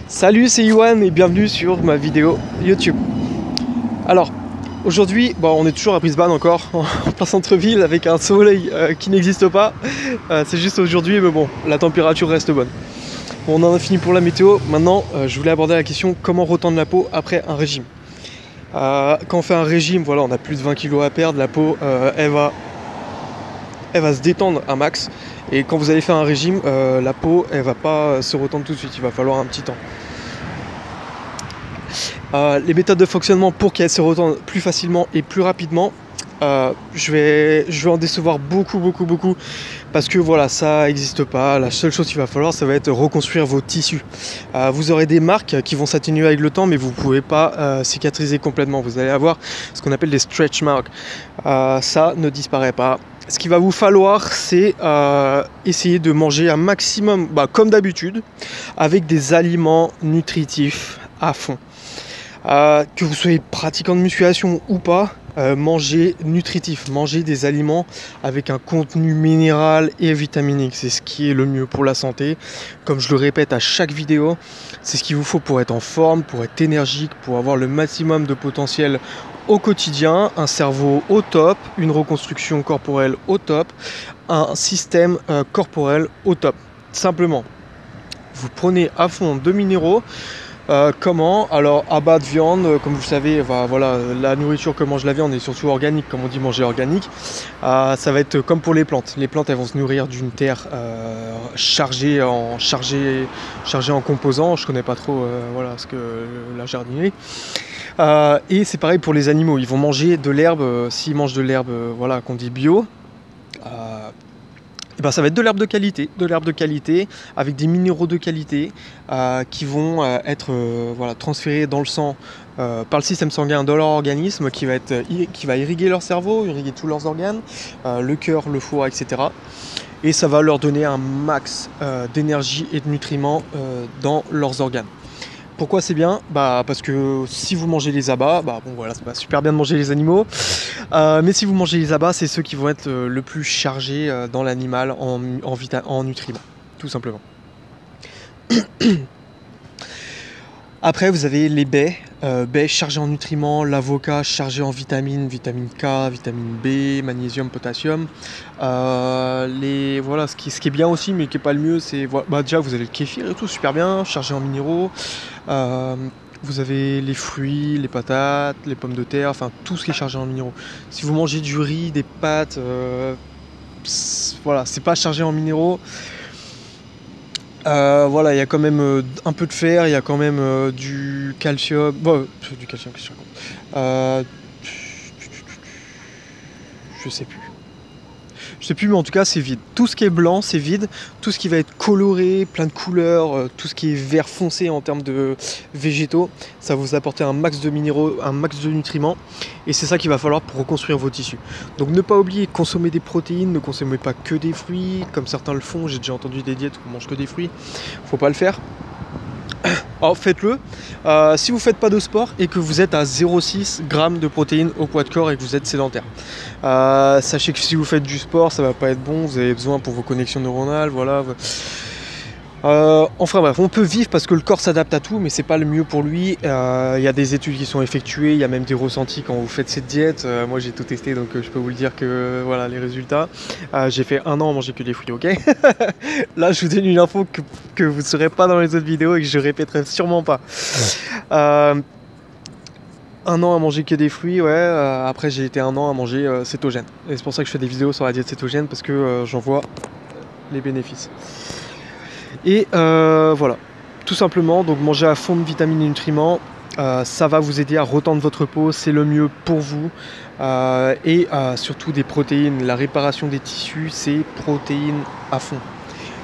Salut, c'est Yohan et bienvenue sur ma vidéo YouTube. Alors, aujourd'hui, on est toujours à Brisbane encore, en plein centre-ville avec un soleil qui n'existe pas. C'est juste aujourd'hui, mais bon, la température reste bonne. Bon, on en a fini pour la météo. Maintenant, je voulais aborder la question comment retendre la peau après un régime. Quand on fait un régime, voilà, on a plus de 20 kg à perdre, la peau, elle va se détendre un max. Et quand vous allez faire un régime, la peau, elle va pas se retendre tout de suite, il va falloir un petit temps. Les méthodes de fonctionnement pour qu'elles se retendent plus facilement et plus rapidement, je vais en décevoir beaucoup parce que voilà, ça n'existe pas. La seule chose qu'il va falloir, ça va être reconstruire vos tissus. Vous aurez des marques qui vont s'atténuer avec le temps, mais vous ne pouvez pas cicatriser complètement. Vous allez avoir ce qu'on appelle des stretch marks. Ça ne disparaît pas. Ce qu'il va vous falloir, c'est essayer de manger un maximum, comme d'habitude, avec des aliments nutritifs à fond. Que vous soyez pratiquant de musculation ou pas, mangez nutritif, mangez des aliments avec un contenu minéral et vitaminique. C'est ce qui est le mieux pour la santé. Comme je le répète à chaque vidéo, c'est ce qu'il vous faut pour être en forme, pour être énergique, pour avoir le maximum de potentiel au quotidien, un cerveau au top, une reconstruction corporelle au top, un système corporel au top. Simplement, vous prenez à fond de minéraux. Comment? Alors à bas de viande, comme vous savez, voilà, la nourriture que mange la viande est surtout organique, comme on dit manger organique. Ça va être comme pour les plantes. Les plantes, elles vont se nourrir d'une terre chargée en composants. Je connais pas trop voilà, ce que la jardinerie. Et c'est pareil pour les animaux. Ils vont manger de l'herbe. S'ils mangent de l'herbe, voilà, qu'on dit bio. Ça va être de l'herbe de qualité, avec des minéraux de qualité qui vont être transférés dans le sang par le système sanguin de leur organisme, qui va irriguer leur cerveau, irriguer tous leurs organes, le cœur, le foie, etc. Et ça va leur donner un max d'énergie et de nutriments dans leurs organes. Pourquoi c'est bien? Parce que si vous mangez les abats, c'est pas super bien de manger les animaux, mais si vous mangez les abats, c'est ceux qui vont être le plus chargés dans l'animal en nutriments, tout simplement. Après, vous avez les baies chargées en nutriments, l'avocat chargé en vitamine K, vitamine B, magnésium, potassium. Ce qui est bien aussi, mais qui n'est pas le mieux, c'est déjà vous avez le kéfir et tout, super bien, chargé en minéraux. Vous avez les fruits, les patates, les pommes de terre, enfin tout ce qui est chargé en minéraux. Si vous mangez du riz, des pâtes, c'est pas chargé en minéraux. Il y a quand même un peu de fer, il y a quand même du calcium. Du calcium, qu'est-ce que je raconte? Je sais plus, mais en tout cas c'est vide. Tout ce qui est blanc, c'est vide. Tout ce qui va être coloré, plein de couleurs, tout ce qui est vert foncé en termes de végétaux, ça va vous apporter un max de minéraux, un max de nutriments. Et c'est ça qu'il va falloir pour reconstruire vos tissus. Donc ne pas oublier de consommer des protéines, ne consommez pas que des fruits, comme certains le font. J'ai déjà entendu des diètes où on mange que des fruits. Faut pas le faire. Alors faites-le. Si vous faites pas de sport et que vous êtes à 0,6 g de protéines au poids de corps et que vous êtes sédentaire, sachez que si vous faites du sport, ça va pas être bon. Vous avez besoin pour vos connexions neuronales, voilà. Enfin bref, on peut vivre parce que le corps s'adapte à tout, mais c'est pas le mieux pour lui. Il y a des études qui sont effectuées, il y a même des ressentis quand vous faites cette diète. Moi j'ai tout testé, donc je peux vous le dire que voilà les résultats. J'ai fait 1 an à manger que des fruits, ok. Là je vous donne une info que vous ne saurez pas dans les autres vidéos et que je répéterai sûrement pas. 1 an à manger que des fruits, ouais. Après j'ai été 1 an à manger cétogène. Et c'est pour ça que je fais des vidéos sur la diète cétogène, parce que j'en vois les bénéfices. Et voilà, tout simplement, donc manger à fond de vitamines et nutriments, ça va vous aider à retendre votre peau, c'est le mieux pour vous. Et surtout des protéines, la réparation des tissus, c'est protéines à fond.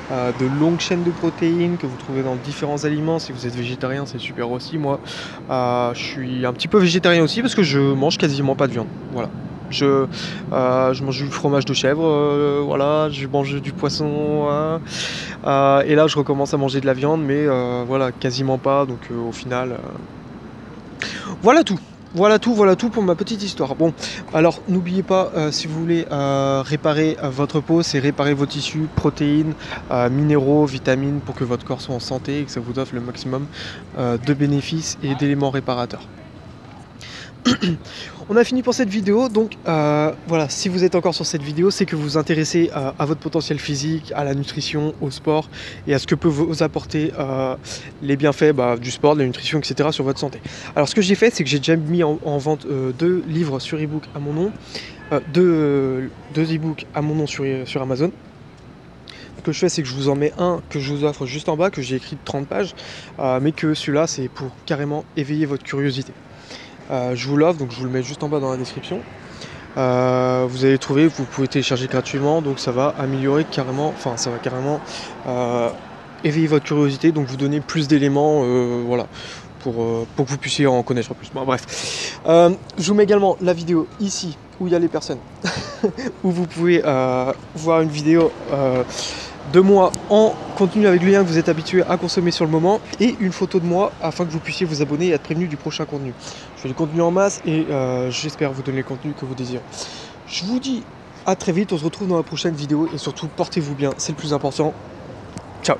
De longues chaînes de protéines que vous trouvez dans différents aliments. Si vous êtes végétarien, c'est super aussi. Moi, je suis un petit peu végétarien aussi parce que je mange quasiment pas de viande. Voilà. Je mange du fromage de chèvre, voilà, je mange du poisson, et là je recommence à manger de la viande, mais voilà, quasiment pas, donc au final, voilà tout. Voilà tout pour ma petite histoire. Bon, alors n'oubliez pas, si vous voulez réparer votre peau, c'est réparer vos tissus, protéines, minéraux, vitamines, pour que votre corps soit en santé et que ça vous offre le maximum de bénéfices et d'éléments réparateurs. On a fini pour cette vidéo, donc voilà, si vous êtes encore sur cette vidéo, c'est que vous vous intéressez à votre potentiel physique, à la nutrition, au sport et à ce que peut vous apporter les bienfaits du sport, de la nutrition, etc. sur votre santé. Alors ce que j'ai fait, c'est que j'ai déjà mis en vente 2 livres sur ebook à mon nom, 2 e-books à mon nom sur Amazon. Ce que je fais, c'est que je vous en mets un que je vous offre juste en bas, que j'ai écrit de 30 pages, mais que celui-là, c'est pour carrément éveiller votre curiosité. Je vous l'offre, donc je vous le mets juste en bas dans la description. Vous allez trouver, vous pouvez télécharger gratuitement, donc ça va améliorer carrément, enfin ça va carrément éveiller votre curiosité, donc vous donner plus d'éléments, voilà, pour que vous puissiez en connaître plus. Bon, bref, je vous mets également la vidéo ici où il y a les personnes, où vous pouvez voir une vidéo de moi en contenu avec le lien que vous êtes habitué à consommer sur le moment et une photo de moi afin que vous puissiez vous abonner et être prévenu du prochain contenu. Je fais du contenu en masse et j'espère vous donner le contenu que vous désirez. Je vous dis à très vite, on se retrouve dans la prochaine vidéo et surtout portez-vous bien, c'est le plus important. Ciao.